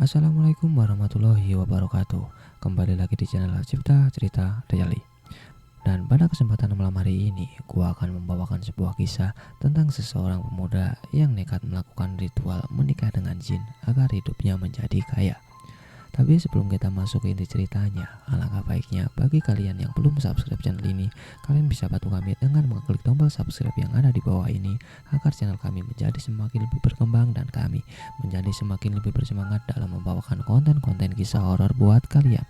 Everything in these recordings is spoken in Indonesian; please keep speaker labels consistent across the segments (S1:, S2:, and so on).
S1: Assalamualaikum warahmatullahi wabarakatuh. Kembali lagi di channel Cipta Cerita Daily. Dan pada kesempatan malam hari ini, gua akan membawakan sebuah kisah tentang seseorang pemuda yang nekat melakukan ritual menikah dengan jin agar hidupnya menjadi kaya. Tapi sebelum kita masuk ke inti ceritanya, alangkah baiknya bagi kalian yang belum subscribe channel ini, kalian bisa bantu kami dengan mengklik tombol subscribe yang ada di bawah ini agar channel kami menjadi semakin lebih berkembang dan kami menjadi semakin lebih bersemangat dalam membawakan konten-konten kisah horor buat kalian.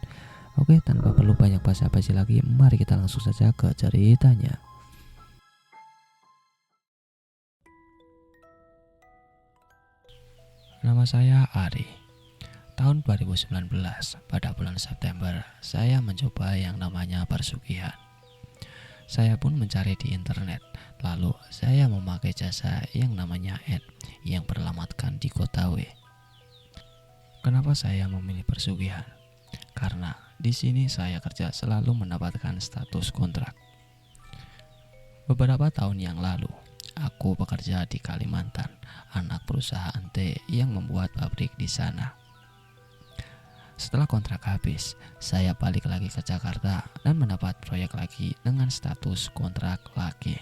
S1: Oke, tanpa perlu banyak basa-basi lagi, mari kita langsung saja ke ceritanya. Nama saya Ari. Tahun 2019, pada bulan September, saya mencoba yang namanya persugihan. Saya pun mencari di internet, lalu saya memakai jasa yang namanya N yang beralamatkan di kota W. Kenapa saya memilih persugihan? Karena di sini saya kerja selalu mendapatkan status kontrak. Beberapa tahun yang lalu, aku bekerja di Kalimantan, anak perusahaan T yang membuat pabrik di sana. Setelah kontrak habis, saya balik lagi ke Jakarta dan mendapat proyek lagi dengan status kontrak lagi.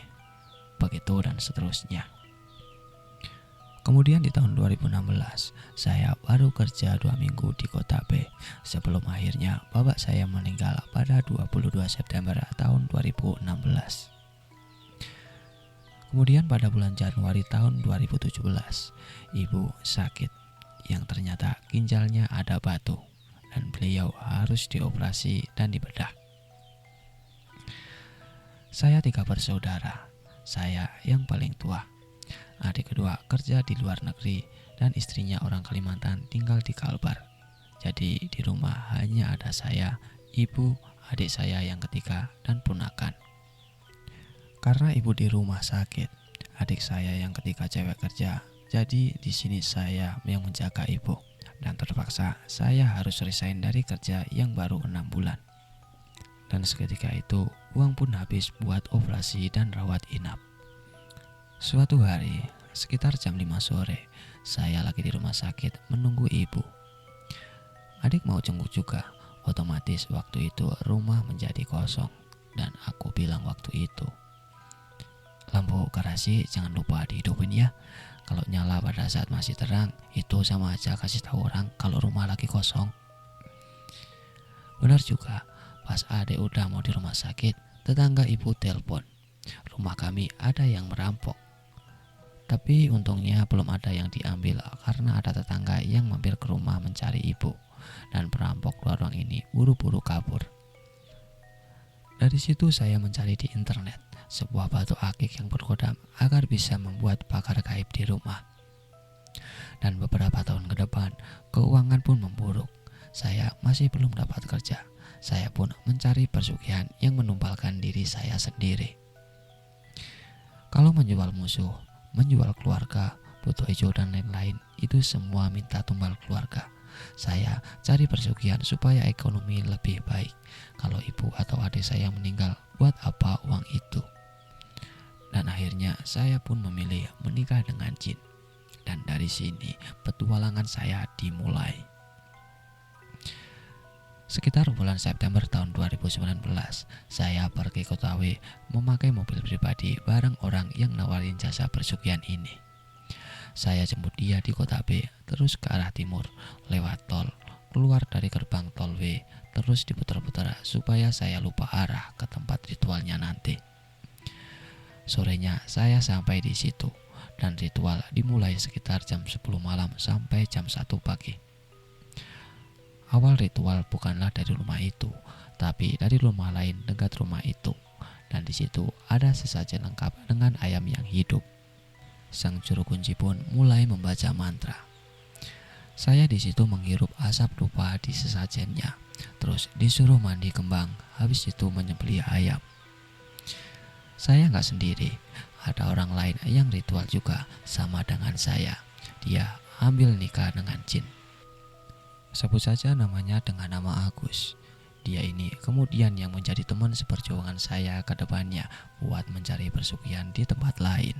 S1: Begitu dan seterusnya. Kemudian di tahun 2016, saya baru kerja 2 minggu di kota B sebelum akhirnya bapak saya meninggal pada 22 September tahun 2016. Kemudian pada bulan Januari tahun 2017, ibu sakit yang ternyata ginjalnya ada batu dan beliau harus dioperasi dan dibedah. Saya 3 bersaudara, saya yang paling tua. Adik kedua kerja di luar negeri dan istrinya orang Kalimantan tinggal di Kalbar. Jadi di rumah hanya ada saya, ibu, adik saya yang ketiga dan ponakan. Karena ibu di rumah sakit, adik saya yang ketiga cewek kerja. Jadi di sini saya yang menjaga ibu. Dan terpaksa saya harus resign dari kerja yang baru 6 bulan. Dan seketika itu uang pun habis buat operasi dan rawat inap. Suatu hari sekitar jam 5 sore, saya lagi di rumah sakit menunggu ibu. Adik mau jenguk juga, otomatis waktu itu rumah menjadi kosong. Dan aku bilang waktu itu, lampu garasi jangan lupa dihidupin ya. Kalau nyala pada saat masih terang, itu sama aja kasih tahu orang kalau rumah lagi kosong. Benar juga, pas adik udah mau di rumah sakit, tetangga ibu telepon. Rumah kami ada yang merampok. Tapi untungnya belum ada yang diambil karena ada tetangga yang mampir ke rumah mencari ibu. Dan perampok lorong ini buru-buru kabur. Dari situ saya mencari di internet sebuah batu akik yang berkodam agar bisa membuat pagar gaib di rumah. Dan beberapa tahun ke depan, keuangan pun memburuk. Saya masih belum dapat kerja. Saya pun mencari persugihan yang menumbalkan diri saya sendiri. Kalau menjual musuh, menjual keluarga, butuh hijau dan lain-lain, itu semua minta tumbal keluarga. Saya cari persugihan supaya ekonomi lebih baik. Kalau ibu atau adik saya meninggal, buat apa uang itu? Dan akhirnya saya pun memilih menikah dengan jin. Dan dari sini petualangan saya dimulai. Sekitar bulan September tahun 2019, saya pergi ke kota W memakai mobil pribadi bareng orang yang nawarin jasa persugihan ini. Saya jemput dia di kota B, terus ke arah timur, lewat tol, keluar dari gerbang tol W, terus diputar-putar supaya saya lupa arah ke tempat ritualnya nanti. Sorenya saya sampai di situ dan ritual dimulai sekitar jam 10 malam sampai jam 1 pagi. Awal ritual bukanlah dari rumah itu, tapi dari rumah lain dekat rumah itu. Dan di situ ada sesajen lengkap dengan ayam yang hidup. Sang juru kunci pun mulai membaca mantra. Saya di situ menghirup asap dupa di sesajennya, terus disuruh mandi kembang, habis itu menyembelih ayam. Saya nggak sendiri, ada orang lain yang ritual juga sama dengan saya. Dia ambil nikah dengan jin. Sebut saja namanya dengan nama Agus. Dia ini kemudian yang menjadi teman seperjuangan saya ke depannya buat mencari persugihan di tempat lain.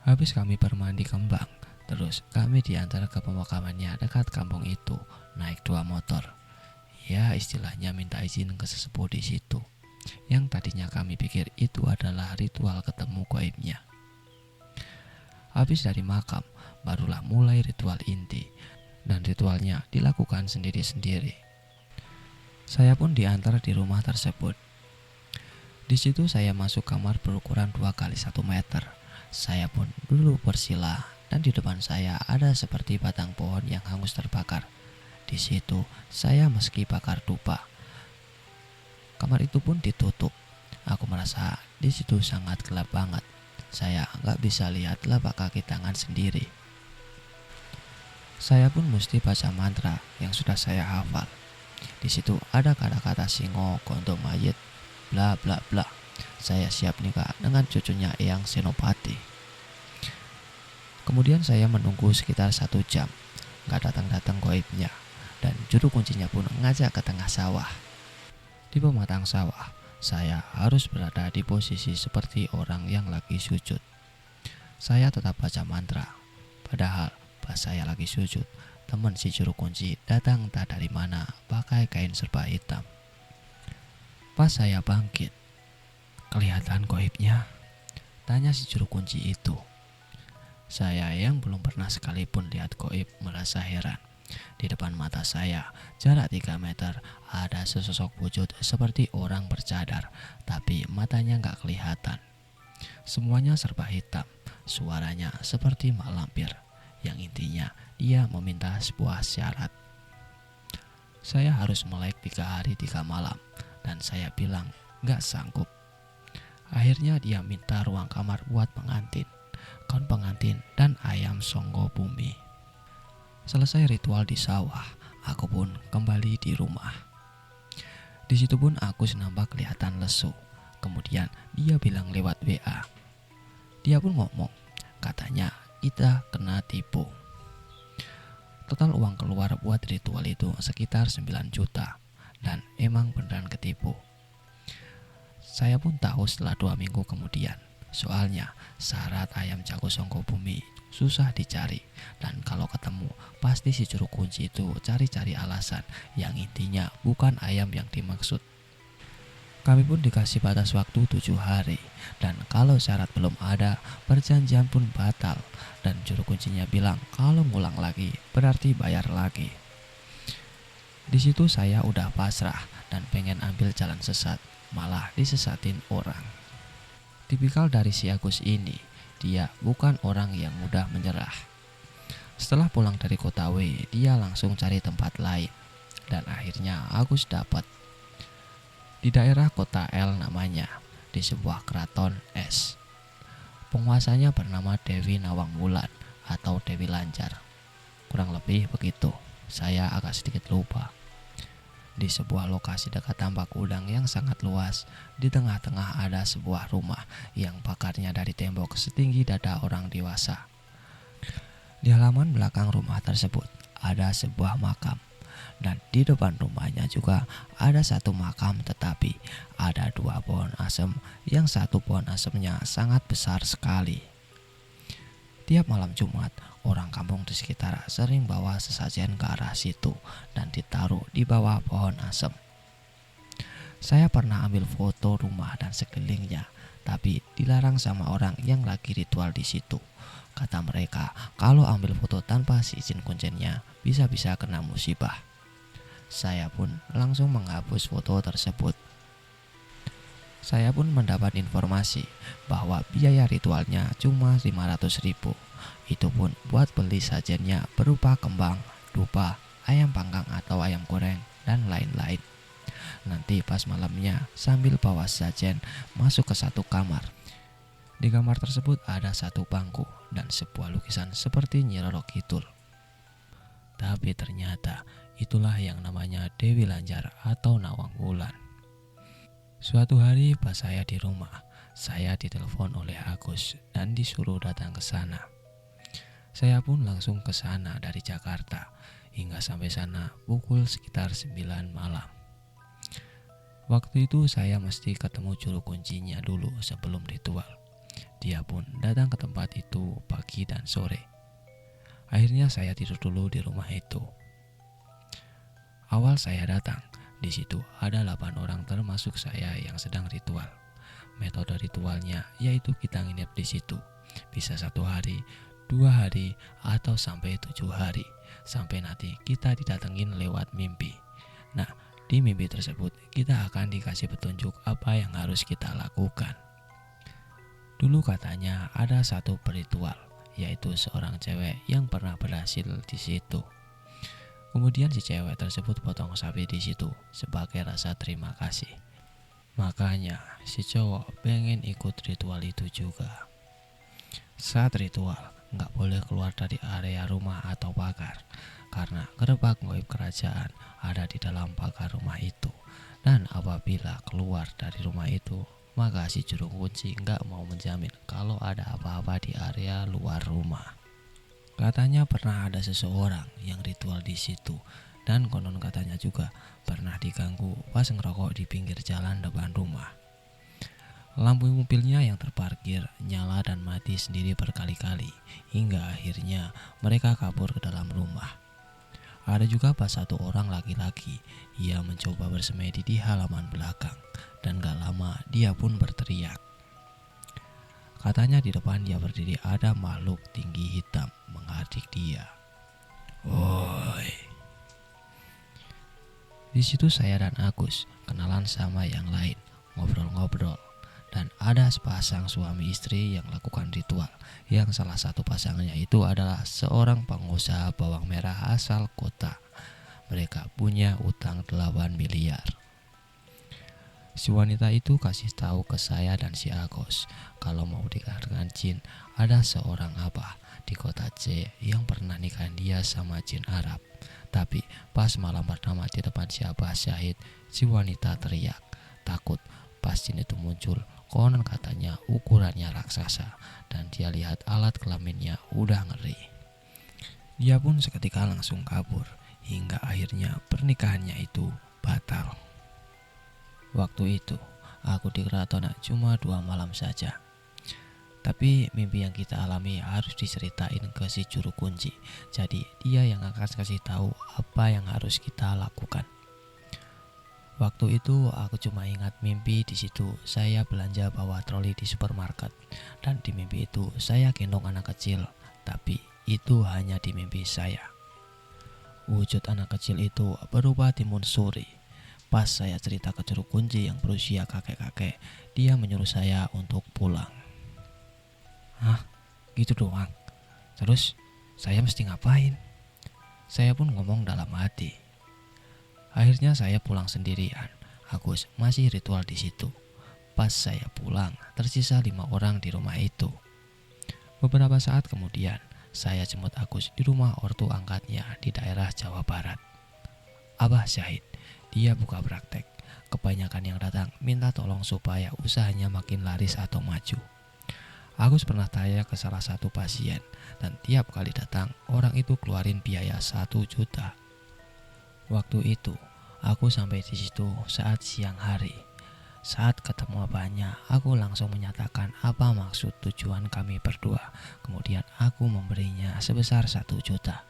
S1: Habis kami bermandi kembang, Terus kami diantar ke pemakamannya dekat kampung itu, naik 2 motor. Ya istilahnya minta izin ke sesepuh di situ. Yang tadinya kami pikir itu adalah ritual ketemu gaibnya. Habis dari makam, barulah mulai ritual inti. Dan ritualnya dilakukan sendiri-sendiri. Saya pun diantar di rumah tersebut. Di situ saya masuk kamar berukuran 2 x 1 meter. Saya pun dulu bersila dan di depan saya ada seperti batang pohon yang hangus terbakar. Di situ saya meski bakar dupa. Kamar itu pun ditutup. Aku merasa di situ sangat gelap banget. Saya nggak bisa lihat telapak kaki tangan sendiri. Saya pun mesti baca mantra yang sudah saya hafal. Di situ ada kata-kata singo untuk mayit, bla bla bla. Saya siap nikah dengan cucunya Eyang Senopati. Kemudian saya menunggu sekitar 1 jam. Gak datang-datang gaibnya. Dan juru kuncinya pun ngajak ke tengah sawah. Di pematang sawah, saya harus berada di posisi seperti orang yang lagi sujud. Saya tetap baca mantra. Padahal pas saya lagi sujud, teman si juru kunci datang entah dari mana pakai kain serba hitam. Pas saya bangkit, kelihatan gaibnya? Tanya si juru kunci itu. Saya yang belum pernah sekalipun lihat gaib merasa heran. Di depan mata saya, jarak 3 meter, ada sesosok wujud seperti orang bercadar, tapi matanya gak kelihatan. Semuanya serba hitam, suaranya seperti mak lampir, yang intinya dia meminta sebuah syarat. Saya harus melek 3 hari 3 malam, dan saya bilang gak sanggup. Akhirnya dia minta ruang kamar buat pengantin, kaun pengantin, dan ayam songgo bumi. Selesai ritual di sawah, aku pun kembali di rumah. Di situ pun aku nampak kelihatan lesu. Kemudian dia bilang lewat WA. Dia pun ngomong, katanya kita kena tipu. Total uang keluar buat ritual itu sekitar 9 juta. Dan emang beneran ketipu. Saya pun tahu setelah 2 minggu kemudian. Soalnya syarat ayam jago songgo bumi susah dicari. Dan kalau ketemu pasti si juru kunci itu cari-cari alasan yang intinya bukan ayam yang dimaksud. Kami pun dikasih batas waktu 7 hari. Dan kalau syarat belum ada, perjanjian pun batal. Dan juru kuncinya bilang kalau ngulang lagi berarti bayar lagi. Di situ saya udah pasrah dan pengen ambil jalan sesat, malah disesatin orang. Tipikal dari si Agus ini, dia bukan orang yang mudah menyerah. Setelah pulang dari kota W, dia langsung cari tempat lain. Dan akhirnya Agus dapat. Di daerah kota L namanya, di sebuah keraton es. Penguasanya bernama Dewi Nawang Wulan atau Dewi Lancar. Kurang lebih begitu, saya agak sedikit lupa. Di sebuah lokasi dekat tambak udang yang sangat luas, di tengah-tengah ada sebuah rumah yang pagarnya dari tembok setinggi dada orang dewasa. Di halaman belakang rumah tersebut ada sebuah makam, dan di depan rumahnya juga ada 1 makam, tetapi ada 2 pohon asem yang 1 pohon asemnya sangat besar sekali. Tiap malam Jumat, orang kampung di sekitar sering bawa sesajen ke arah situ dan ditaruh di bawah pohon asem. Saya pernah ambil foto rumah dan sekelilingnya, tapi dilarang sama orang yang lagi ritual di situ. Kata mereka, kalau ambil foto tanpa izin kuncennya, bisa-bisa kena musibah. Saya pun langsung menghapus foto tersebut. Saya pun mendapat informasi bahwa biaya ritualnya cuma 500.000. Itu pun buat beli sajennya berupa kembang, dupa, ayam panggang atau ayam goreng, dan lain-lain. Nanti pas malamnya sambil bawa sajen masuk ke 1 kamar. Di kamar tersebut ada 1 bangku dan sebuah lukisan seperti Nyi Roro Kidul. Tapi ternyata itulah yang namanya Dewi Lancar atau Nawang Wulan. Suatu hari pas saya di rumah, saya ditelepon oleh Agus dan disuruh datang ke sana. Saya pun langsung ke sana dari Jakarta, hingga sampai sana pukul sekitar 9 malam. Waktu itu saya mesti ketemu juru kuncinya dulu sebelum ritual. Dia pun datang ke tempat itu pagi dan sore. Akhirnya saya tidur dulu di rumah itu. Awal saya datang, di situ ada 8 orang termasuk saya yang sedang ritual. Metode ritualnya yaitu kita nginep di situ. Bisa 1 hari, 2 hari, atau sampai 7 hari. Sampai nanti kita didatengin lewat mimpi. Nah, di mimpi tersebut kita akan dikasih petunjuk apa yang harus kita lakukan. Dulu katanya ada satu peritual, yaitu seorang cewek yang pernah berhasil di situ. Kemudian si cewek tersebut potong sapi di situ sebagai rasa terima kasih. Makanya si cowok pengen ikut ritual itu juga. Saat ritual, nggak boleh keluar dari area rumah atau pagar, karena gerobak goib kerajaan ada di dalam pagar rumah itu. Dan apabila keluar dari rumah itu, maka si juru kunci nggak mau menjamin kalau ada apa-apa di area luar rumah. Katanya pernah ada seseorang yang ritual di situ, dan konon katanya juga pernah diganggu pas ngerokok di pinggir jalan depan rumah. Lampu mobilnya yang terparkir nyala dan mati sendiri berkali-kali, hingga akhirnya mereka kabur ke dalam rumah. Ada juga pas satu orang laki-laki, ia mencoba bersemedi di halaman belakang, dan gak lama dia pun berteriak. Katanya di depan dia berdiri ada makhluk tinggi hitam menghardik dia. Woi. Di situ saya dan Agus kenalan sama yang lain, ngobrol-ngobrol. Dan ada sepasang suami istri yang lakukan ritual, yang salah satu pasangannya itu adalah seorang pengusaha bawang merah asal kota. Mereka punya utang 8 miliar. Si wanita itu kasih tahu ke saya dan si Agus kalau mau nikah dengan jin, ada seorang abah di kota C yang pernah nikahin dia sama jin Arab. Tapi pas malam pertama di depan si abah Syahid, si wanita teriak takut pas jin itu muncul. Konon katanya ukurannya raksasa dan dia lihat alat kelaminnya udah ngeri. Dia pun seketika langsung kabur hingga akhirnya pernikahannya itu batal. Waktu itu aku di keraton cuma 2 malam saja. Tapi mimpi yang kita alami harus diceritain ke si juru kunci. Jadi dia yang akan kasih tahu apa yang harus kita lakukan. Waktu itu aku cuma ingat mimpi di situ saya belanja bawa troli di supermarket, dan di mimpi itu saya gendong anak kecil. Tapi itu hanya di mimpi saya. Wujud anak kecil itu berupa timun suri. Pas saya cerita ke juru kunci yang berusia kakek-kakek, dia menyuruh saya untuk pulang. Hah? Gitu doang? Terus saya mesti ngapain? Saya pun ngomong dalam hati. Akhirnya saya pulang sendirian. Agus masih ritual di situ. Pas saya pulang, tersisa 5 orang di rumah itu. Beberapa saat kemudian, saya jemput Agus di rumah ortu angkatnya di daerah Jawa Barat. Abah Syahid, dia buka praktek. Kebanyakan yang datang minta tolong supaya usahanya makin laris atau maju. Agus pernah tanya ke salah satu pasien, dan tiap kali datang orang itu keluarin biaya 1 juta. Waktu itu aku sampai di situ saat siang hari. Saat ketemu abahnya, aku langsung menyatakan apa maksud tujuan kami berdua. Kemudian aku memberinya sebesar 1 juta.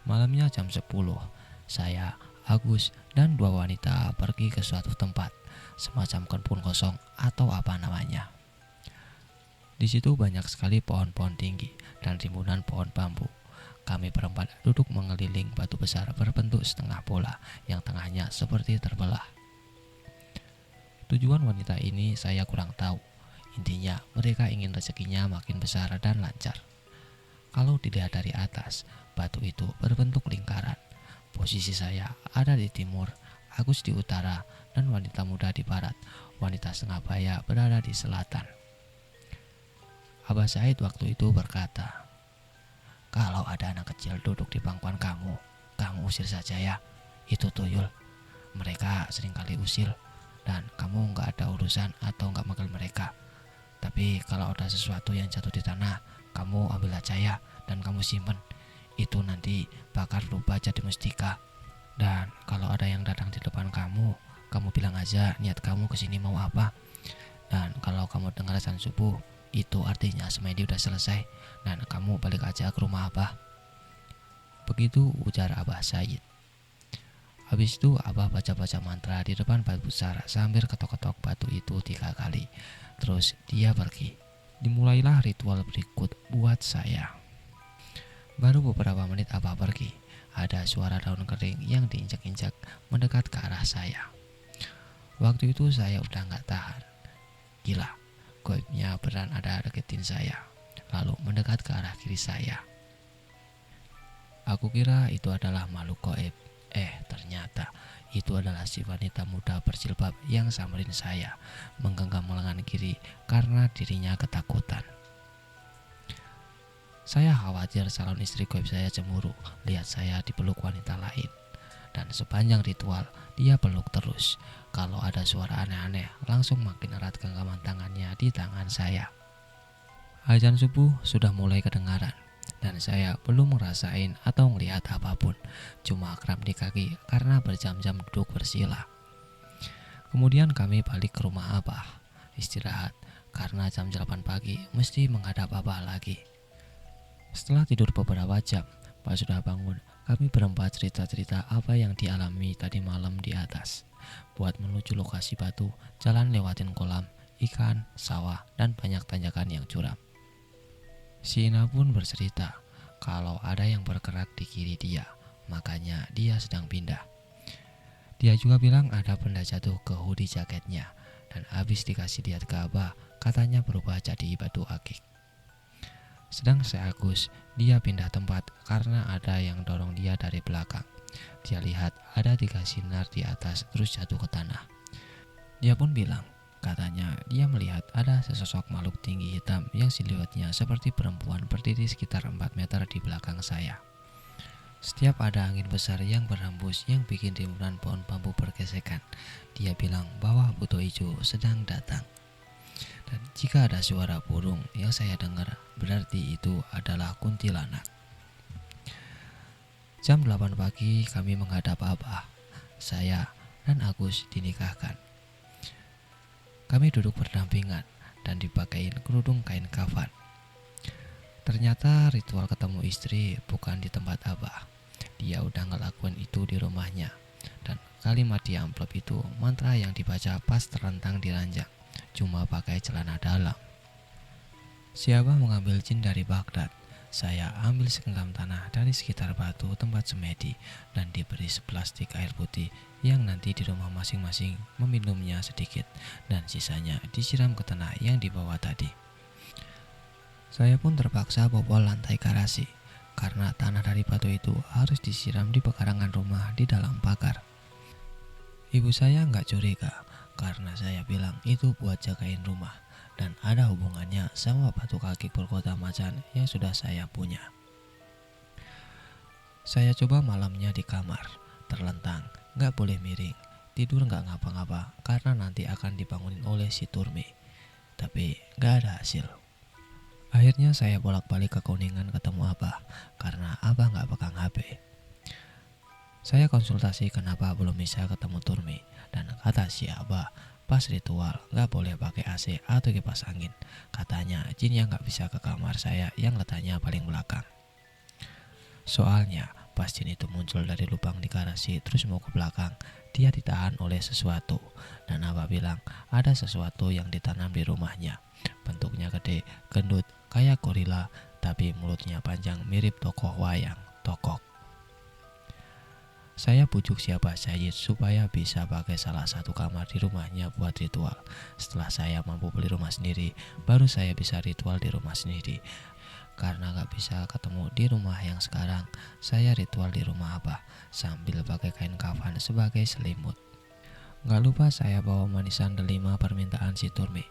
S1: Malamnya jam 10, saya, Agus, dan 2 wanita pergi ke suatu tempat, semacam kebun kosong atau apa namanya. Di situ banyak sekali pohon-pohon tinggi dan rimbunan pohon bambu. Kami berempat duduk mengeliling batu besar berbentuk setengah bola yang tengahnya seperti terbelah. Tujuan wanita ini saya kurang tahu. Intinya mereka ingin rezekinya makin besar dan lancar. Kalau dilihat dari atas, batu itu berbentuk lingkaran. Posisi saya ada di timur, Agus di utara, dan wanita muda di barat. Wanita setengah baya berada di selatan. Abah Said waktu itu berkata, "Kalau ada anak kecil duduk di pangkuan kamu usir saja ya. Itu tuyul. Mereka seringkali usil dan kamu gak ada urusan atau gak manggil mereka. Tapi kalau ada sesuatu yang jatuh di tanah, kamu ambil aja ya dan kamu simpen. Itu nanti bakal berubah jadi mustika. Dan kalau ada yang datang di depan kamu bilang aja niat kamu kesini mau apa. Dan kalau kamu dengar azan subuh, itu artinya semedi udah selesai dan kamu balik aja ke rumah Abah." Begitu ujar Abah Said. Habis itu Abah baca-baca mantra di depan batu besar sambil ketok-ketok batu itu 3 kali. Terus dia pergi. Dimulailah ritual berikut buat saya. Baru beberapa menit Abah pergi, ada suara daun kering yang diinjak-injak mendekat ke arah saya. Waktu itu saya udah gak tahan. Gila, goibnya beneran ada deketin saya, lalu mendekat ke arah kiri saya. Aku kira itu adalah makhluk goib. Ternyata itu adalah si wanita muda berjilbab yang samperin saya, menggenggam lengan kiri karena dirinya ketakutan. Saya khawatir calon istri goib saya cemburu lihat saya dipeluk wanita lain. Dan sepanjang ritual, dia peluk terus. Kalau ada suara aneh-aneh, langsung makin erat genggaman tangannya di tangan saya. Azan subuh sudah mulai kedengaran, dan saya belum ngerasain atau melihat apapun, cuma kram di kaki karena berjam-jam duduk bersila. Kemudian kami balik ke rumah Abah, istirahat, karena jam 8 pagi mesti menghadap Abah lagi. Setelah tidur beberapa jam, pas sudah bangun, kami berempat cerita-cerita apa yang dialami tadi malam di atas. Buat menuju lokasi batu, jalan lewatin kolam, ikan, sawah, dan banyak tanjakan yang curam. Si Ina pun bercerita kalau ada yang bergerak di kiri dia, makanya dia sedang pindah. Dia juga bilang ada benda jatuh ke hoodie jaketnya, dan habis dikasih lihat ke Abah, katanya berubah jadi batu akik. Sedang si Agus, dia pindah tempat karena ada yang dorong dia dari belakang. Dia lihat ada 3 sinar di atas terus jatuh ke tanah. Dia pun bilang, katanya dia melihat ada sesosok makhluk tinggi hitam yang siluetnya seperti perempuan berdiri sekitar 4 meter di belakang saya. Setiap ada angin besar yang berhembus yang bikin rimbunan pohon bambu bergesekan, dia bilang bahwa buto hijau sedang datang. Dan jika ada suara burung yang saya dengar, berarti itu adalah kuntilanak. Jam 8 pagi kami menghadap Abah. Saya dan Agus dinikahkan. Kami duduk berdampingan dan dipakein kerudung kain kafan. Ternyata ritual ketemu istri bukan di tempat Abah. Dia udah ngelakuin itu di rumahnya. Dan kalimat di amplop itu mantra yang dibaca pas terlentang di ranjang, cuma pakai celana dalam. Si Abah mengambil jin dari Baghdad. Saya ambil segenggam tanah dari sekitar batu tempat semedi dan diberi seplastik air putih yang nanti di rumah masing-masing meminumnya sedikit dan sisanya disiram ke tanah yang dibawa tadi. Saya pun terpaksa bobol lantai garasi karena tanah dari batu itu harus disiram di pekarangan rumah di dalam pagar. Ibu saya nggak curiga karena saya bilang itu buat jagain rumah dan ada hubungannya sama batu kaki berkota macan yang sudah saya punya. Saya coba malamnya di kamar, terlentang, gak boleh miring, tidur gak ngapa-ngapa karena nanti akan dibangunin oleh si Turmi. Tapi gak ada hasil. Akhirnya saya bolak-balik ke Kuningan ketemu Abah karena Abah gak pegang HP. Saya konsultasi kenapa belum bisa ketemu Turmi dan kata si Abah, pas ritual gak boleh pakai AC atau kipas angin. Katanya jin yang gak bisa ke kamar saya yang letaknya paling belakang. Soalnya pas jin itu muncul dari lubang di garasi terus mau ke belakang, dia ditahan oleh sesuatu. Dan Abah bilang ada sesuatu yang ditanam di rumahnya. Bentuknya gede, gendut, kayak gorila, tapi mulutnya panjang mirip tokoh wayang, Tokok. Saya bujuk si Abah Said supaya bisa pakai salah satu kamar di rumahnya buat ritual. Setelah saya mampu beli rumah sendiri, baru saya bisa ritual di rumah sendiri. Karena gak bisa ketemu di rumah yang sekarang, saya ritual di rumah Abah sambil pakai kain kafan sebagai selimut. Gak lupa saya bawa manisan delima permintaan si Turmi.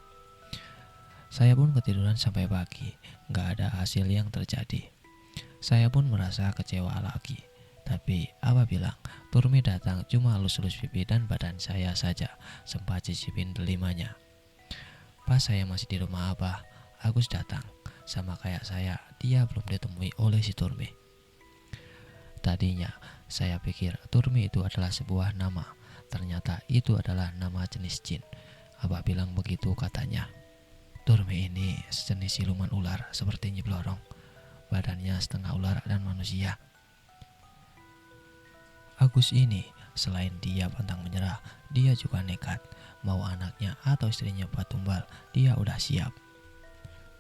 S1: Saya pun ketiduran sampai pagi, gak ada hasil yang terjadi. Saya pun merasa kecewa lagi. Tapi Abah bilang Turmi datang cuma halus-halus pipi dan badan saya saja, sempat cicipin delimanya. Pas saya masih di rumah Abah, Agus datang. Sama kayak saya, dia belum ditemui oleh si Turmi. Tadinya saya pikir Turmi itu adalah sebuah nama. Ternyata itu adalah nama jenis jin. Abah bilang begitu katanya. Turmi ini sejenis siluman ular seperti Nyi Blorong. Badannya setengah ular dan manusia. Agus ini, selain dia pantang menyerah, dia juga nekat. Mau anaknya atau istrinya buat tumbal, dia udah siap.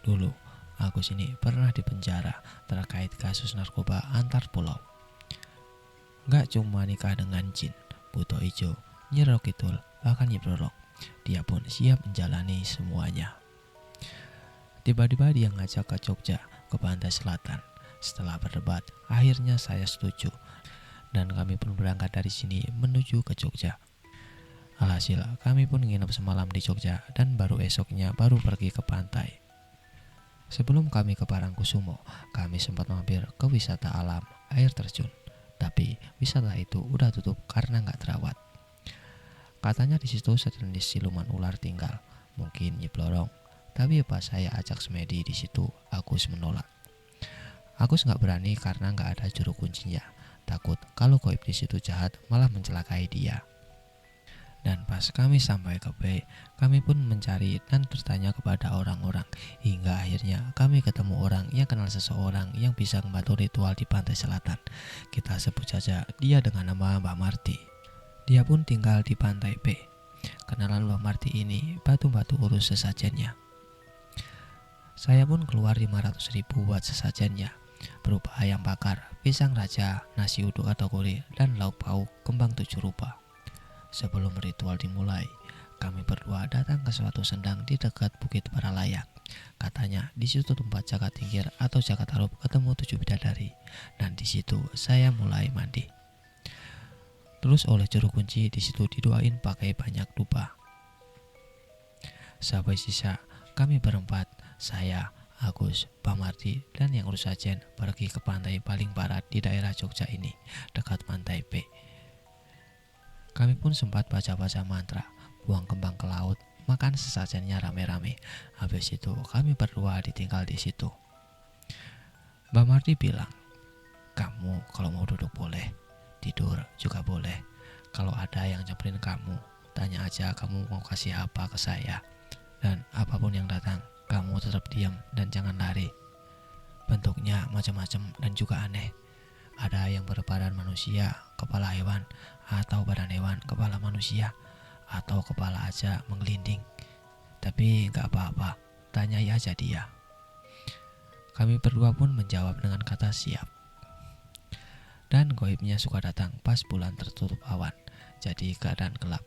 S1: Dulu, Agus ini pernah dipenjara terkait kasus narkoba antar pulau. Gak cuma nikah dengan Jin, Buto Ijo, Nyi Roro Kidul, bahkan Nyi Blorok. Dia pun siap menjalani semuanya. Tiba-tiba dia ngajak ke Jogja, ke pantai selatan. Setelah berdebat, akhirnya saya setuju. Dan kami pun berangkat dari sini menuju ke Jogja. Alhasil, kami pun nginep semalam di Jogja dan baru esoknya baru pergi ke pantai. Sebelum kami ke Parangkusumo, kami sempat mampir ke wisata alam air terjun. Tapi wisata itu udah tutup karena nggak terawat. Katanya di situ sejenis siluman ular tinggal, mungkin Nyi Blorong. Tapi pas saya ajak semedi di situ, Agus menolak. Agus nggak berani karena nggak ada juru kuncinya. Takut kalau goib di situ jahat malah mencelakai dia. Dan pas kami sampai ke B, kami pun mencari dan bertanya kepada orang-orang. Hingga akhirnya kami ketemu orang yang kenal seseorang yang bisa membantu ritual di pantai selatan. Kita sebut saja dia dengan nama Mbak Marti. Dia pun tinggal di pantai B. Kenalan Mbak Marti ini batu-batu urus sesajennya. Saya pun keluar 500.000 buat sesajennya, berupa ayam bakar, pisang raja, nasi uduk atau gurih, dan lauk pauk kembang 7 rupa. Sebelum ritual dimulai, kami berdua datang ke suatu sendang di dekat Bukit Paralayang. Katanya di situ tempat jagat tingkir atau jagat tarup ketemu 7 bidadari, dan di situ saya mulai mandi. Terus oleh juru kunci di situ didoain pakai banyak dupa. Sampai sisa kami berempat, saya, Agus, Pak Marti, dan yang urus sajen pergi ke pantai paling barat di daerah Jogja ini, dekat pantai B. Kami pun sempat baca-baca mantra, buang kembang ke laut, makan sesajennya rame-rame. Habis itu kami berdua ditinggal di situ. Mbak Marti bilang, kamu kalau mau duduk boleh, tidur juga boleh. Kalau ada yang nyamperin kamu, tanya aja kamu mau kasih apa ke saya. Dan apapun yang datang, kamu tetap diam dan jangan lari. Bentuknya macam-macam dan juga aneh. Ada yang berbadan manusia, kepala hewan, atau badan hewan, kepala manusia, atau kepala aja menggelinding. Tapi gak apa-apa, tanyai aja dia. Kami berdua pun menjawab dengan kata siap. Dan goibnya suka datang pas bulan tertutup awan, jadi keadaan gelap.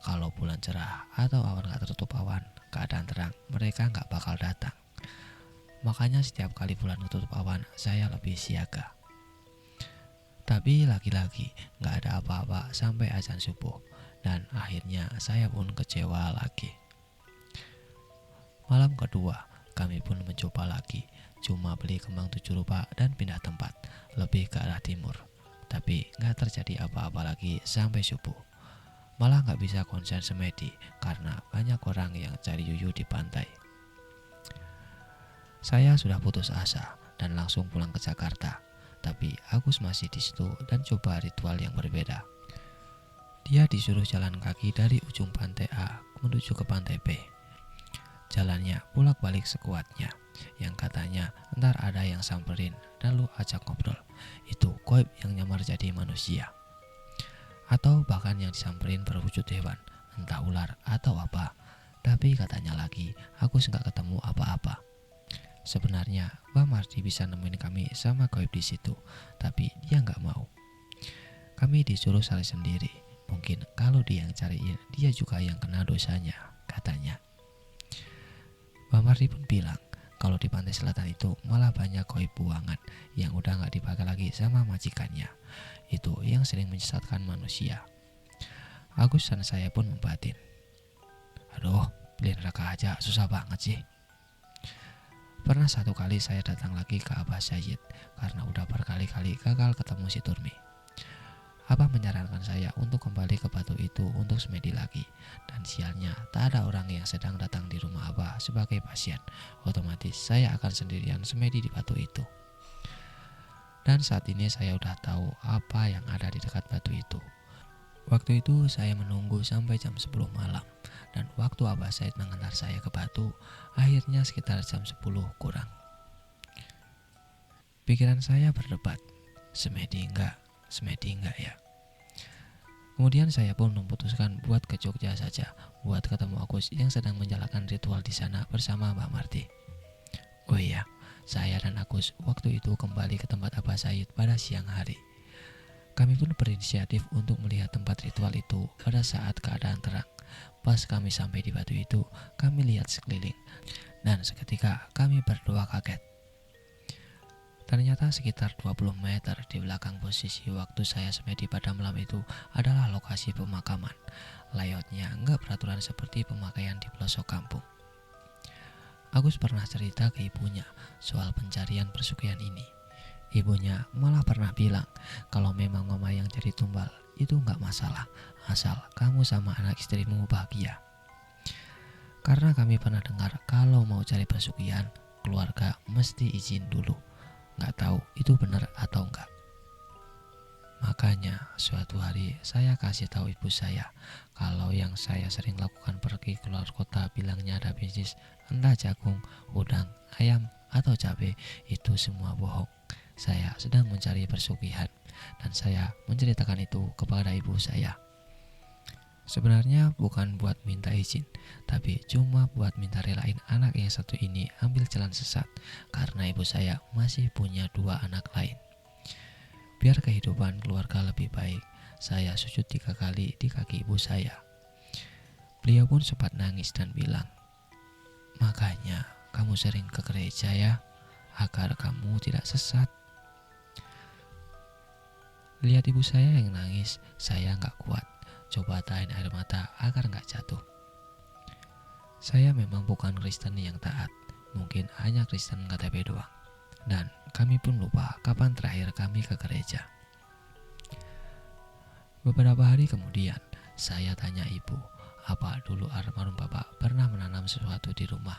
S1: Kalau bulan cerah atau awan gak tertutup awan, keadaan terang, mereka gak bakal datang. Makanya setiap kali bulan tertutup awan, saya lebih siaga. Tapi lagi-lagi gak ada apa-apa sampai azan subuh. Dan akhirnya saya pun kecewa lagi. Malam kedua kami pun mencoba lagi. Cuma beli kembang 7 rupa dan pindah tempat, lebih ke arah timur. Tapi gak terjadi apa-apa lagi sampai subuh. Malah gak bisa konsen semedi karena banyak orang yang cari yuyu di pantai. Saya sudah putus asa dan langsung pulang ke Jakarta. Tapi Agus masih di situ dan coba ritual yang berbeda. Dia disuruh jalan kaki dari ujung pantai A menuju ke pantai B. Jalannya bolak-balik sekuatnya, yang katanya ntar ada yang samperin dan lu ajak ngobrol. Itu goib yang nyamar jadi manusia. Atau bahkan yang disamperin berwujud hewan, entah ular atau apa. Tapi katanya lagi, Agus nggak ketemu apa-apa. Sebenarnya Mbak Marti bisa nemuin kami sama goib di situ, tapi dia nggak mau. Kami disuruh cari sendiri. Mungkin kalau dia yang cariin, dia juga yang kena dosanya, katanya. Mbak Marti pun bilang kalau di pantai selatan itu malah banyak goib buangan yang udah nggak dipakai lagi sama majikannya. Itu yang sering menyesatkan manusia. Agus dan saya pun membatin. Aduh, beli neraka aja susah banget sih. Pernah satu kali saya datang lagi ke Abah Sayyid karena udah berkali-kali gagal ketemu si Turmi. Abah menyarankan saya untuk kembali ke batu itu untuk semedi lagi. Dan sialnya tak ada orang yang sedang datang di rumah Abah sebagai pasien. Otomatis saya akan sendirian semedi di batu itu. Dan saat ini saya udah tahu apa yang ada di dekat batu itu. Waktu itu saya menunggu sampai jam 10 malam. Dan waktu Abah Said mengantar saya ke batu, akhirnya sekitar jam 10 kurang. Pikiran saya berdebat, semedi enggak ya. Kemudian saya pun memutuskan buat ke Jogja saja, buat ketemu Agus yang sedang menjalankan ritual di sana bersama Mbak Marti. Oh iya, saya dan Agus waktu itu kembali ke tempat Abah Said pada siang hari. Kami pun berinisiatif untuk melihat tempat ritual itu pada saat keadaan terang. Pas kami sampai di batu itu, kami lihat sekeliling, dan seketika kami berdua kaget. Ternyata sekitar 20 meter di belakang posisi waktu saya semedi pada malam itu adalah lokasi pemakaman. Layoutnya nggak peraturan seperti pemakaian di pelosok kampung. Agus pernah cerita ke ibunya soal pencarian persugihan ini. Ibunya malah pernah bilang kalau memang mama yang jadi tumbal itu nggak masalah, asal kamu sama anak istrimu bahagia. Karena kami pernah dengar kalau mau cari pesugihan, keluarga mesti izin dulu. Nggak tahu itu benar atau enggak. Makanya suatu hari saya kasih tahu ibu saya kalau yang saya sering lakukan pergi keluar kota bilangnya ada bisnis, entah jagung, udang, ayam, atau cabai, itu semua bohong. Saya sedang mencari persugihan dan saya menceritakan itu kepada ibu saya. Sebenarnya bukan buat minta izin, tapi cuma buat minta relain anak yang satu ini ambil jalan sesat, karena ibu saya masih punya 2 anak lain. Biar kehidupan keluarga lebih baik, saya sujud 3 kali di kaki ibu saya. Beliau pun sempat nangis dan bilang, "Makanya kamu sering ke gereja ya, agar kamu tidak sesat." Lihat ibu saya yang nangis, saya nggak kuat. Coba tahan air mata agar nggak jatuh. Saya memang bukan Kristen yang taat, mungkin hanya Kristen KTP doang. Dan kami pun lupa kapan terakhir kami ke gereja. Beberapa hari kemudian, saya tanya ibu, apa dulu almarhum bapak pernah menanam sesuatu di rumah.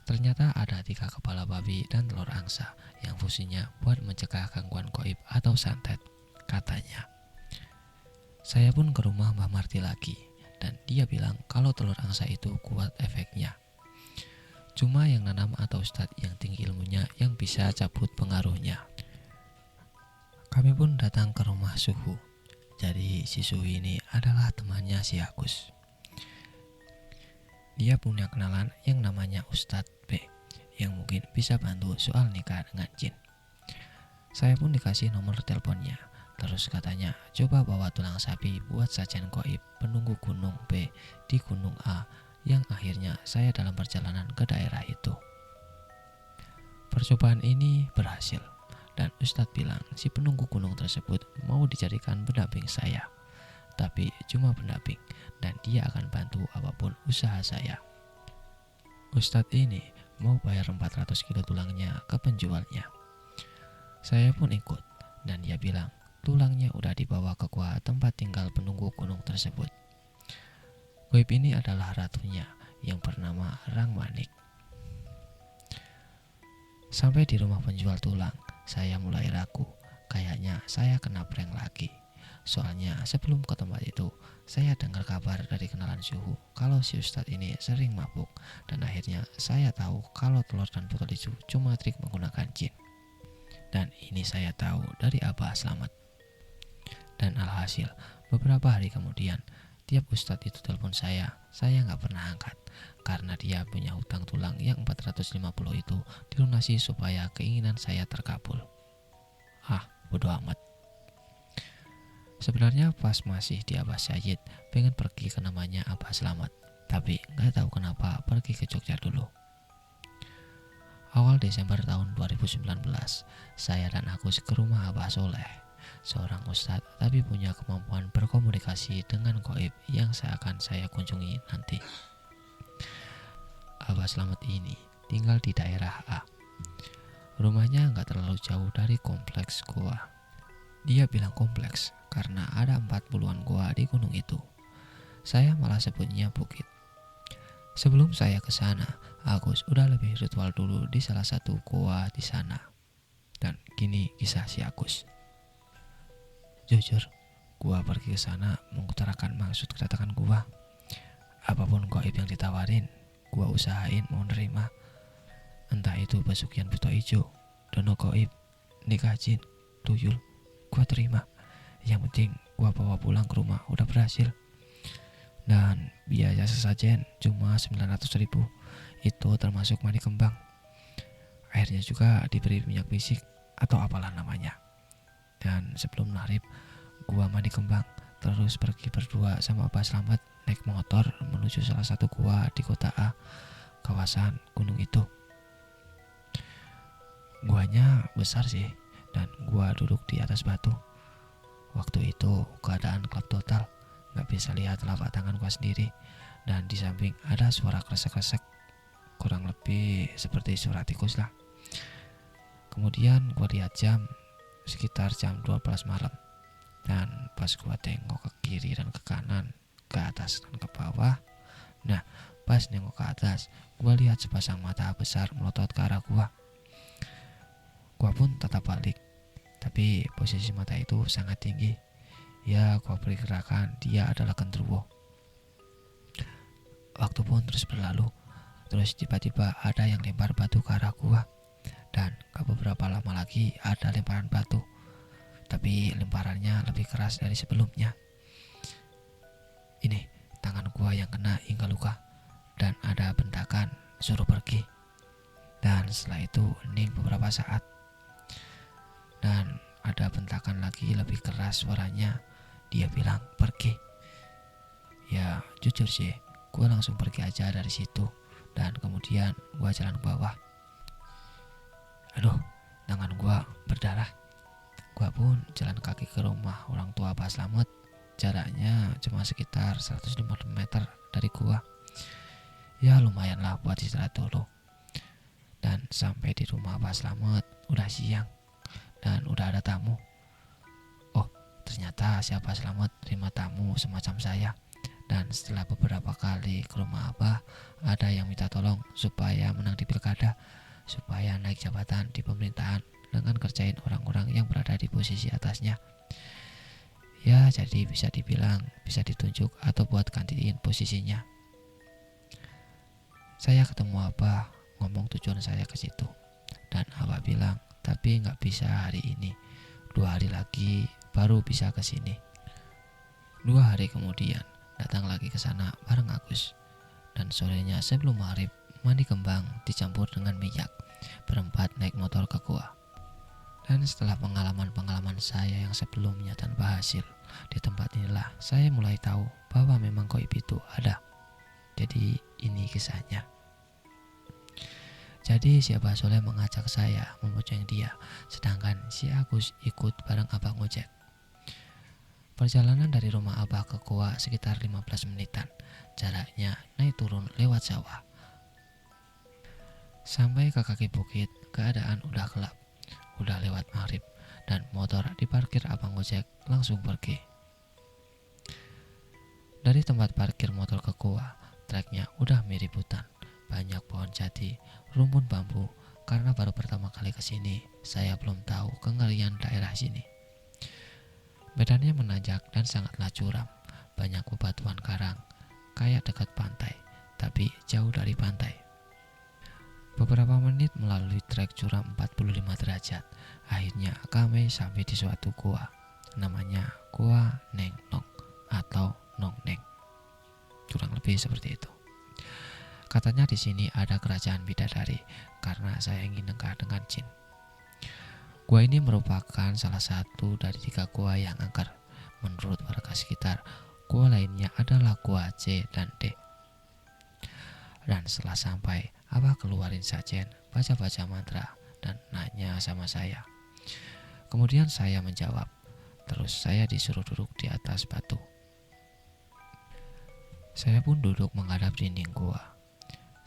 S1: Ternyata ada 3 kepala babi dan telur angsa yang fungsinya buat mencegah gangguan gaib atau santet, katanya. Saya pun ke rumah Mbak Marti lagi, dan dia bilang kalau telur angsa itu kuat efeknya. Cuma yang nanam atau ustadz yang tinggi ilmunya yang bisa cabut pengaruhnya. Kami pun datang ke rumah Suhu. Jadi si Suhu ini adalah temannya si Agus. Dia punya kenalan yang namanya Ustadz B, yang mungkin bisa bantu soal nikah dengan jin. Saya pun dikasih nomor teleponnya. Terus katanya coba bawa tulang sapi buat sajian gaib penunggu gunung B di gunung A, yang akhirnya saya dalam perjalanan ke daerah itu. Percobaan ini berhasil, dan Ustadz bilang si penunggu gunung tersebut mau dijadikan pendamping saya. Tapi cuma pendamping, dan dia akan bantu apapun usaha saya. Ustadz ini mau bayar 400 kilo tulangnya ke penjualnya. Saya pun ikut, dan dia bilang tulangnya udah dibawa ke gua tempat tinggal penunggu gunung tersebut. Gaib ini adalah ratunya yang bernama Rangmanik. Sampai di rumah penjual tulang, saya mulai ragu, kayaknya saya kena prank lagi. Soalnya sebelum ke tempat itu, saya dengar kabar dari kenalan Suhu kalau si Ustadz ini sering mabuk, dan akhirnya saya tahu kalau telur dan botol itu cuma trik menggunakan jin. Dan ini saya tahu dari Abah Slamet. Dan alhasil, beberapa hari kemudian, tiap Ustadz itu telepon saya nggak pernah angkat, karena dia punya hutang tulang yang 450 itu dilunasi supaya keinginan saya terkabul. Bodo amat. Sebenarnya pas masih di Abah Said, pengen pergi ke namanya Abah Slamet, tapi nggak tahu kenapa pergi ke Jogja dulu. Awal Desember tahun 2019, saya dan Agus ke rumah Abah Soleh, seorang ustadz tapi punya kemampuan berkomunikasi dengan gaib yang seakan saya kunjungi nanti. Abah Slamet ini tinggal di daerah A. Rumahnya nggak terlalu jauh dari kompleks goa. Dia bilang kompleks karena ada 40-an goa di gunung itu. Saya malah sebutnya bukit. Sebelum saya ke sana, Agus udah lebih ritual dulu di salah satu goa di sana. Dan gini kisah si Agus. Jujur, gua pergi ke sana mengutarakan maksud kedatangan gua. Apapun gaib yang ditawarin, gua usahain mau nerima. Entah itu pesugihan buta ijo, dono gaib, nikah jin, tuyul, gua terima. Yang penting gua bawa pulang ke rumah udah berhasil. Dan biaya sesajen cuma 900.000. Itu termasuk mani kembang. Akhirnya juga diberi minyak bisik atau apalah namanya. Dan sebelum maghrib gua mandi kembang, terus pergi berdua sama Abah Slamet naik motor menuju salah satu gua di kota A, kawasan gunung itu. Guanya besar sih, dan gua duduk di atas batu. Waktu itu keadaan gelap total, gak bisa lihat telapak tangan gua sendiri. Dan di samping ada suara kresek-kresek, kurang lebih seperti suara tikus lah. Kemudian gua lihat jam, sekitar jam 12 malam. Dan pas gua tengok ke kiri dan ke kanan, ke atas dan ke bawah, nah pas nengok ke atas, gua lihat sepasang mata besar melotot ke arah gua. Gua pun tetap balik, tapi posisi mata itu sangat tinggi. Ya, gua perkirakan dia adalah genderuwo. Waktu pun terus berlalu, terus tiba-tiba ada yang lempar batu ke arah gua. Dan gak beberapa lama lagi ada lemparan batu, tapi lemparannya lebih keras dari sebelumnya. Ini tangan gua yang kena hingga luka, dan ada bentakan suruh pergi. Dan setelah itu hening beberapa saat, dan ada bentakan lagi lebih keras suaranya. Dia bilang pergi. Ya jujur sih, gue langsung pergi aja dari situ. Dan kemudian gue jalan ke bawah. Aduh, tangan gue berdarah. Gue pun jalan kaki ke rumah orang tua Abah Slamet. Jaraknya cuma sekitar 150 meter dari gue. Ya lumayan lah buat istirahat dulu. Dan sampai di rumah Abah Slamet udah siang, dan udah ada tamu. Oh, ternyata si Abah Slamet terima tamu semacam saya. Dan setelah beberapa kali ke rumah Abah, ada yang minta tolong supaya menang di pilkada, supaya naik jabatan di pemerintahan dengan kerjain orang-orang yang berada di posisi atasnya. Ya jadi bisa dibilang bisa ditunjuk atau buat gantiin posisinya. Saya ketemu Abah, ngomong tujuan saya ke situ. Dan Abah bilang, tapi nggak bisa hari ini, 2 hari lagi baru bisa ke sini. 2 hari kemudian datang lagi ke sana bareng Agus. Dan sorenya sebelum maghrib mandi kembang dicampur dengan minyak, berempat naik motor ke gua. Dan setelah pengalaman-pengalaman saya yang sebelumnya tanpa hasil, di tempat inilah saya mulai tahu bahwa memang gaib itu ada. Jadi ini kisahnya. Jadi si Abah Soleh mengajak saya membonceng dia, sedangkan si Agus ikut bareng Abah ngojek. Perjalanan dari rumah Abah ke goa sekitar 15 menitan. Jaraknya naik turun lewat sawah. Sampai ke kaki bukit, keadaan udah gelap. Udah lewat maghrib, dan motor diparkir Abang ngojek langsung pergi. Dari tempat parkir motor ke goa, treknya udah mirip hutan. Banyak pohon jati, rumpun bambu. Karena baru pertama kali kesini, saya belum tahu kengerian daerah sini. Medannya menanjak dan sangatlah curam. Banyak bebatuan karang, kayak dekat pantai, tapi jauh dari pantai. Beberapa menit melalui trek curam 45 derajat, akhirnya kami sampai di suatu gua. Namanya Gua Neng Nong atau Nong Neng. Kurang lebih seperti itu. Katanya di sini ada kerajaan bidadari karena saya ingin dekat dengan jin. Gua ini merupakan salah satu dari 3 gua yang angker. Menurut warga sekitar, gua lainnya adalah gua C dan D. Dan setelah sampai, Abah keluarin sajen, baca-baca mantra, dan nanya sama saya. Kemudian saya menjawab, terus saya disuruh duduk di atas batu. Saya pun duduk menghadap dinding gua.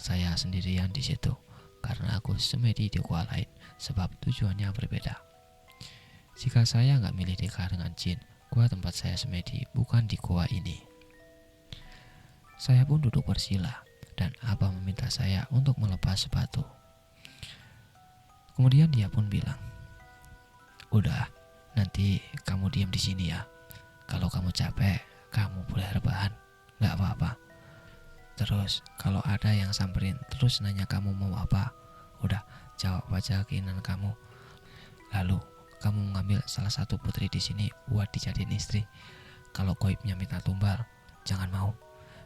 S1: Saya sendirian di situ karena aku semedi di gua lain, sebab tujuannya berbeda. Jika saya nggak milih nikah dengan jin, gua tempat saya semedi bukan di gua ini. Saya pun duduk bersila, dan Abah meminta saya untuk melepas sepatu. Kemudian dia pun bilang, udah, nanti kamu diam di sini ya. Kalau kamu capek, kamu boleh rebahan, nggak apa-apa. Terus kalau ada yang samperin terus nanya kamu mau apa, udah jawab aja keinginan kamu. Lalu kamu mengambil salah satu putri di sini buat dijadiin istri. Kalau goibnya minta tumbal, jangan mau.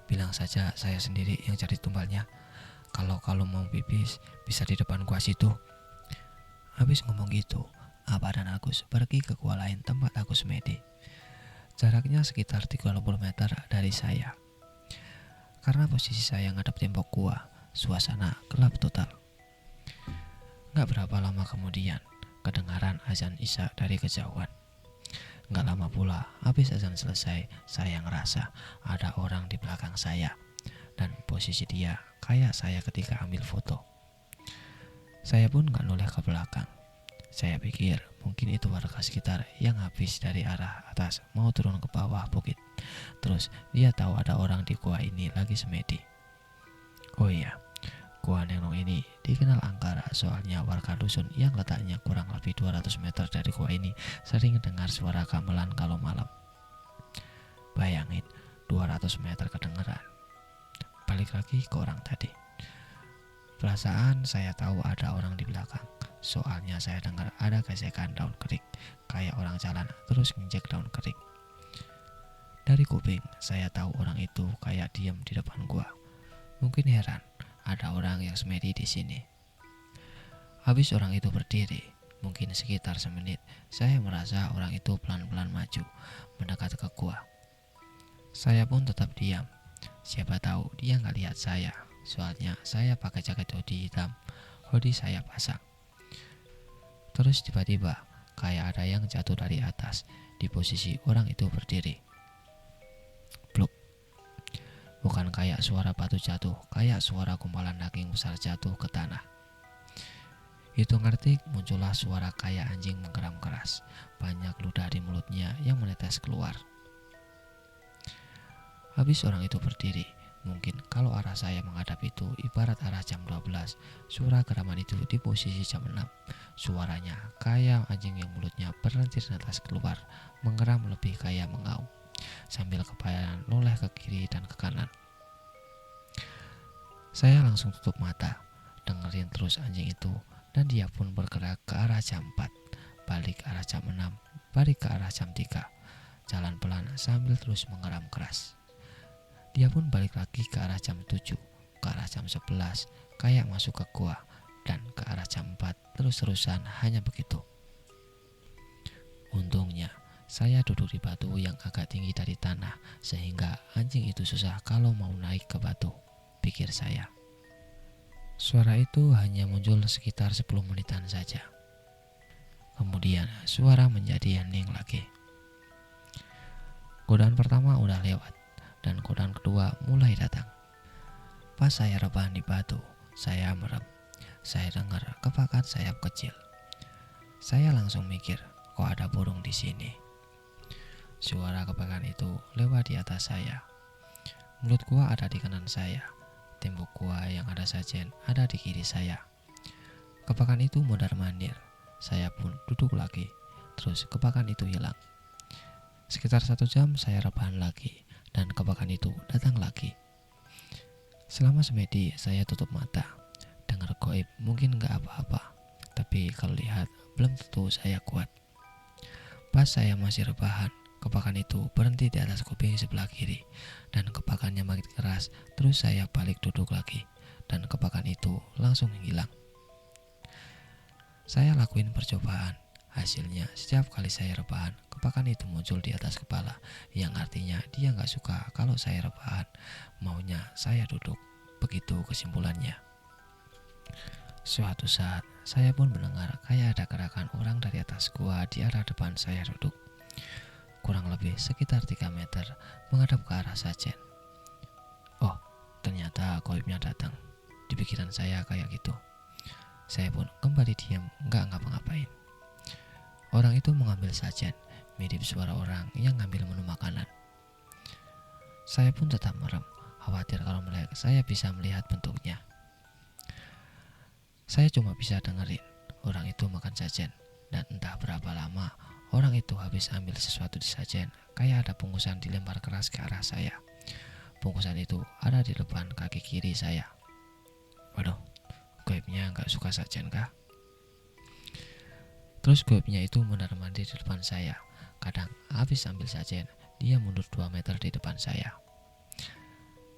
S1: Bilang saja saya sendiri yang cari tumbalnya. Kalau mau pipis, bisa di depan gua situ. Habis ngomong gitu, Apa dan Agus pergi ke gua lain tempat Agus semedi. Jaraknya sekitar 30 meter dari saya. Karena posisi saya ngadep tembok gua, suasana gelap total. Gak berapa lama kemudian, kedengaran azan isya dari kejauhan. Gak lama pula, habis azan selesai, saya ngerasa ada orang di belakang saya. Dan posisi dia kayak saya ketika ambil foto. Saya pun gak noleh ke belakang. Saya pikir mungkin itu warga sekitar yang habis dari arah atas mau turun ke bawah bukit. Terus dia tahu ada orang di gua ini lagi semedi. Oh iya, gua Nenong ini dikenal angkara soalnya warga dusun yang letaknya kurang lebih 200 meter dari gua ini sering dengar suara gamelan kalau malam. Bayangin 200 meter kedengeran. Balik lagi ke orang tadi. Perasaan saya tahu ada orang di belakang. Soalnya saya dengar ada gesekan daun kering, kayak orang jalan terus nginjek daun kering. Dari kuping, saya tahu orang itu kayak diam di depan gua. Mungkin heran, ada orang yang semedi di sini. Habis orang itu berdiri, mungkin sekitar semenit, saya merasa orang itu pelan-pelan maju, mendekat ke gua. Saya pun tetap diam. Siapa tahu dia nggak lihat saya, soalnya saya pakai jaket hoodie hitam, hoodie saya pasang. Terus tiba-tiba kayak ada yang jatuh dari atas di posisi orang itu berdiri. Bluk. Bukan kayak suara batu jatuh, kayak suara gumpalan daging besar jatuh ke tanah. Itu ngerti muncullah suara kayak anjing menggeram keras. Banyak ludah di mulutnya yang menetes keluar. Habis orang itu berdiri. Mungkin kalau arah saya menghadap itu ibarat arah jam 12, suara geraman itu di posisi jam 6. Suaranya kayak anjing yang mulutnya berlentir netes keluar, menggeram lebih kayak mengaum, sambil kepayaran noleh ke kiri dan ke kanan. Saya langsung tutup mata, dengerin terus anjing itu, dan dia pun bergerak ke arah jam 4, balik ke arah jam 6, balik ke arah jam 3, jalan pelan sambil terus menggeram keras. Dia pun balik lagi ke arah jam 7, ke arah jam 11, kayak masuk ke gua, dan ke arah jam 4, terus-terusan hanya begitu. Untungnya, saya duduk di batu yang agak tinggi dari tanah, sehingga anjing itu susah kalau mau naik ke batu, pikir saya. Suara itu hanya muncul sekitar 10 menitan saja. Kemudian suara menjadi hening lagi. Godaan pertama udah lewat, dan godaan kedua mulai datang. Pas saya rebahan di batu, saya merem. Saya dengar kepakan sayap kecil. Saya langsung mikir, kok ada burung di sini. Suara kepakan itu lewat di atas saya. Mulut gua ada di kanan saya. Tembok gua yang ada sajen ada di kiri saya. Kepakan itu mondar-mandir. Saya pun duduk lagi. Terus kepakan itu hilang. Sekitar 1 jam saya rebahan lagi. Dan kepakan itu datang lagi. Selama semedi saya tutup mata. Dengar goib mungkin gak apa-apa, tapi kalau lihat belum tentu saya kuat. Pas saya masih rebahan, kepakan itu berhenti di atas kuping sebelah kiri. Dan kepakannya makin keras. Terus saya balik duduk lagi, dan kepakan itu langsung hilang. Saya lakuin percobaan. Hasilnya setiap kali saya rebahan, kepakan itu muncul di atas kepala, yang artinya dia gak suka kalau saya rebahan, maunya saya duduk. Begitu kesimpulannya. Suatu saat saya pun mendengar kayak ada gerakan orang dari atas gua di arah depan saya duduk. Kurang lebih sekitar 3 meter menghadap ke arah sajen. Oh, ternyata goibnya datang. Di pikiran saya kayak gitu. Saya pun kembali diam, gak ngapa-ngapain. Orang itu mengambil sajen, mirip suara orang yang ngambil menu makanan. Saya pun tetap merem, khawatir kalau melek saya bisa melihat bentuknya. Saya cuma bisa dengerin orang itu makan sajen, dan entah berapa lama orang itu habis ambil sesuatu di sajen, kayak ada bungkusan dilempar keras ke arah saya. Bungkusan itu ada di depan kaki kiri saya. Waduh, goibnya gak suka sajen kah? Terus goibnya itu mondar-mandir di depan saya. Kadang habis ambil sajen, dia mundur 2 meter di depan saya.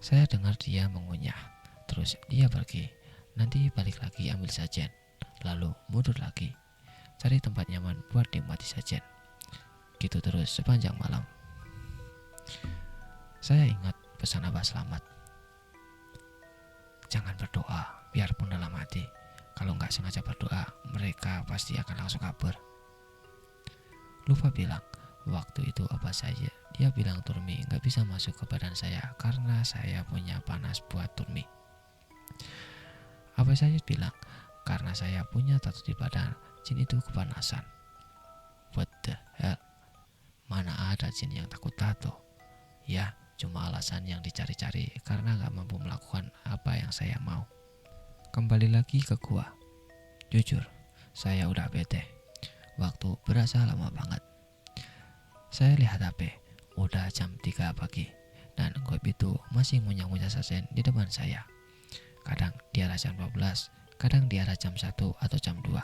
S1: Saya dengar dia mengunyah. Terus dia pergi. Nanti balik lagi ambil sajen. Lalu mundur lagi. Cari tempat nyaman buat nikmati sajen. Gitu terus sepanjang malam. Saya ingat pesan Abah Selamat. Jangan berdoa, biarpun dalam hati. Kalau nggak sengaja berdoa, mereka pasti akan langsung kabur. Lupa bilang, waktu itu apa saja. Dia bilang Turmi nggak bisa masuk ke badan saya karena saya punya panas buat Turmi. Apa saja bilang, karena saya punya tato di badan, jin itu kepanasan. What the hell? Mana ada jin yang takut tato? Ya, cuma alasan yang dicari-cari karena nggak mampu melakukan apa yang saya mau. Kembali lagi ke gua. Jujur, saya udah bete. Waktu berasa lama banget. Saya lihat HP, udah jam 3 pagi. Dan goib itu masih ngunyah-ngunyah sajen di depan saya. Kadang di arah jam 12, kadang di arah jam 1 atau jam 2.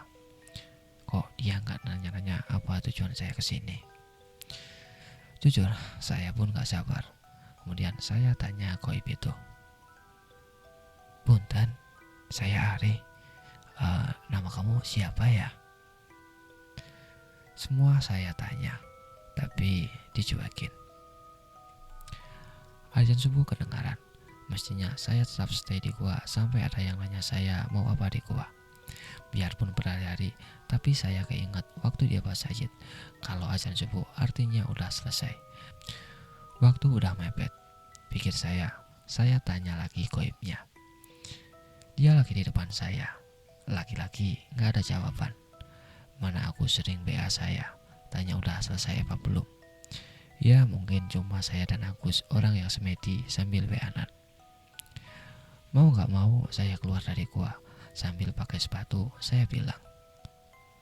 S1: Kok dia nggak nanya-nanya apa tujuan saya kesini? Jujur, saya pun gak sabar. Kemudian saya tanya goib itu. Punten, saya Ari. Nama kamu siapa ya? Semua saya tanya, tapi dicuekin. Azan subuh kedengaran. Mestinya saya tetap stay di gua sampai ada yang nanya saya mau apa di gua. Biarpun berhari-hari, tapi saya keinget waktu dia pas sajid. Kalau azan subuh artinya udah selesai. Waktu udah mepet. Pikir saya tanya lagi goibnya. Dia lagi di depan saya. Lagi-lagi gak ada jawaban. Mana aku sering BA saya, tanya udah selesai apa belum. Ya mungkin cuma saya dan Agus orang yang semedi sambil BA-an. Mau gak mau saya keluar dari gua. Sambil pakai sepatu saya bilang,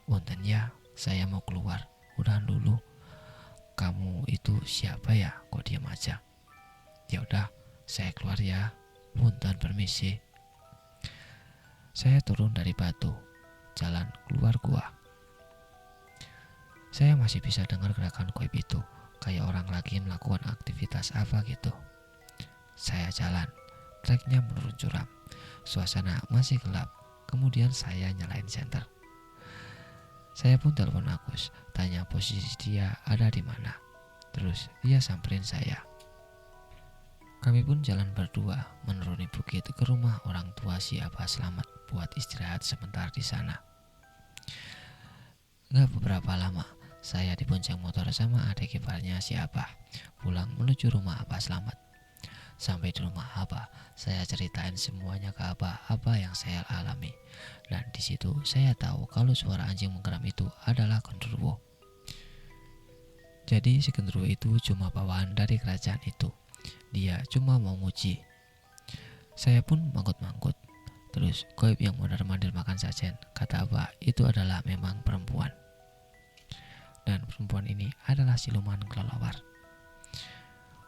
S1: Punten ya, saya mau keluar, udahan dulu. Kamu itu siapa ya, kok diam aja? Ya udah, saya keluar ya. Punten permisi. Saya turun dari batu, jalan keluar gua. Saya masih bisa dengar gerakan goib itu, kayak orang lagi melakukan aktivitas apa gitu. Saya jalan, treknya menurun curam. Suasana masih gelap. Kemudian saya nyalain senter. Saya pun telepon Agus, tanya posisi dia ada di mana. Terus dia samperin saya. Kami pun jalan berdua menuruni bukit ke rumah orang tua si Abah Selamat buat istirahat sebentar di sana. Gak beberapa lama, saya dibonceng motor sama adik iparnya si Abah pulang menuju rumah Abah Selamat. Sampai di rumah Abah, saya ceritain semuanya ke Abah apa yang saya alami. Dan di situ saya tahu kalau suara anjing menggeram itu adalah genderuwo. Jadi si genderuwo itu cuma bawaan dari kerajaan itu. Dia cuma mau muji. Saya pun mangkut-mangkut. Terus goib yang mondar-mandir makan sajen, kata Abah itu adalah memang perempuan. Dan perempuan ini adalah siluman kelelawar.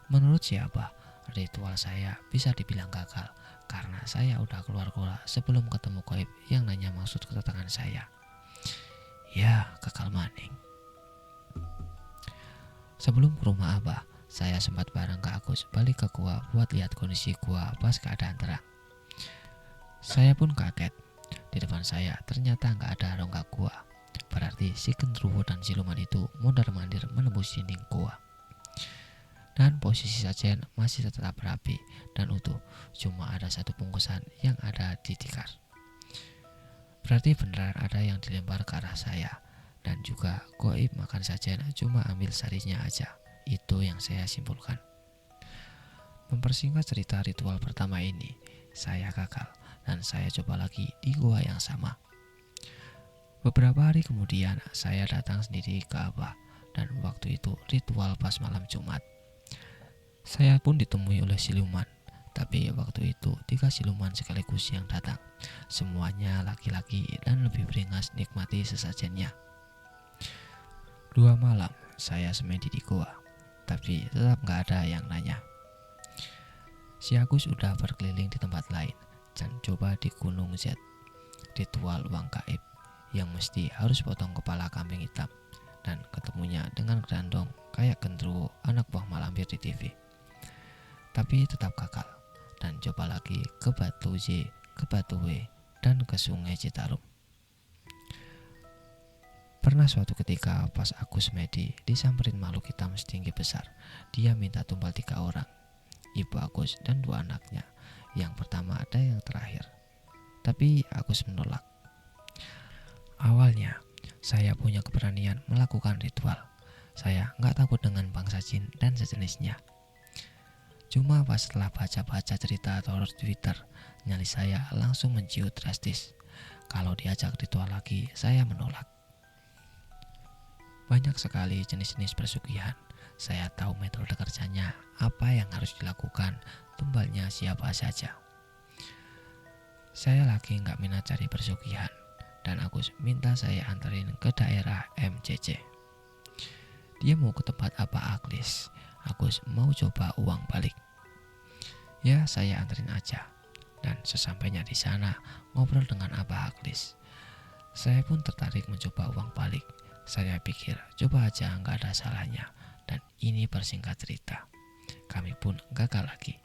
S1: Menurut si Abah, ritual saya bisa dibilang gagal karena saya udah keluar gua sebelum ketemu goib yang nanya maksud kedatangan saya. Ya, gagal maning. Sebelum ke rumah Abah, saya sempat bareng ke Agus balik ke gua buat lihat kondisi gua pas keadaan terang. Saya pun kaget. Di depan saya ternyata nggak ada rongga gua. Berarti si genderuwo dan siluman itu mondar-mandir menembus dinding gua. Dan posisi sajen masih tetap rapi dan utuh. Cuma ada satu bungkusan yang ada di tikar. Berarti beneran ada yang dilempar ke arah saya. Dan juga goib makan sajen cuma ambil sarinya aja. Itu yang saya simpulkan. Mempersingkat cerita ritual pertama ini, saya gagal dan saya coba lagi di gua yang sama. Beberapa hari kemudian saya datang sendiri ke Abah dan waktu itu ritual pas malam Jumat. Saya pun ditemui oleh siluman, tapi waktu itu 3 siluman sekaligus yang datang. Semuanya laki-laki dan lebih beringas nikmati sesajennya. 2 malam saya semedi di gua, tapi tetap gak ada yang nanya. Si Agus udah berkeliling di tempat lain dan coba di Gunung Z. Ritual uang gaib. yang mesti harus potong kepala kambing hitam, dan ketemunya dengan grandong kayak genderuwo anak buah malampir di TV. Tapi tetap gagal, dan coba lagi ke Batu J, ke Batu W, dan ke Sungai Citarum. Pernah suatu ketika pas Agus Medi disamperin makhluk hitam setinggi besar. Dia minta tumbal 3 orang, ibu Agus dan 2 anaknya. Yang pertama ada yang terakhir, tapi Agus menolak. Awalnya saya punya keberanian melakukan ritual. Saya nggak takut dengan bangsa jin dan sejenisnya. Cuma pas setelah baca-baca cerita horor Twitter, nyali saya langsung menciut drastis. Kalau diajak ritual lagi, saya menolak. Banyak sekali jenis-jenis pesugihan. Saya tahu metode kerjanya, apa yang harus dilakukan, tumbalnya siapa saja. Saya lagi nggak minat cari pesugihan, dan Agus minta saya anterin ke daerah MCC. Dia mau ke tempat Abah Aklis. Agus mau coba uang balik. Ya, saya anterin aja. Dan sesampainya di sana, ngobrol dengan Abah Aklis. Saya pun tertarik mencoba uang balik. Saya pikir coba aja, nggak ada salahnya. Dan ini persingkat cerita, kami pun gagal lagi.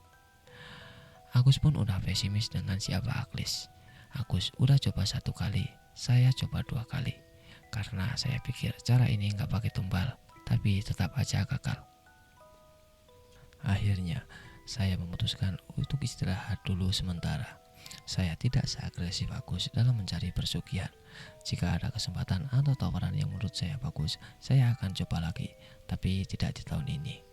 S1: Agus pun udah pesimis dengan si Abah Aklis. Agus udah coba 1 kali, saya coba 2 kali. Karena saya pikir cara ini nggak pakai tumbal, tapi tetap aja gagal. Akhirnya saya memutuskan untuk istirahat dulu sementara. Saya tidak seagresif Agus dalam mencari pesugihan. Jika ada kesempatan atau tawaran yang menurut saya bagus, saya akan coba lagi, tapi tidak di tahun ini.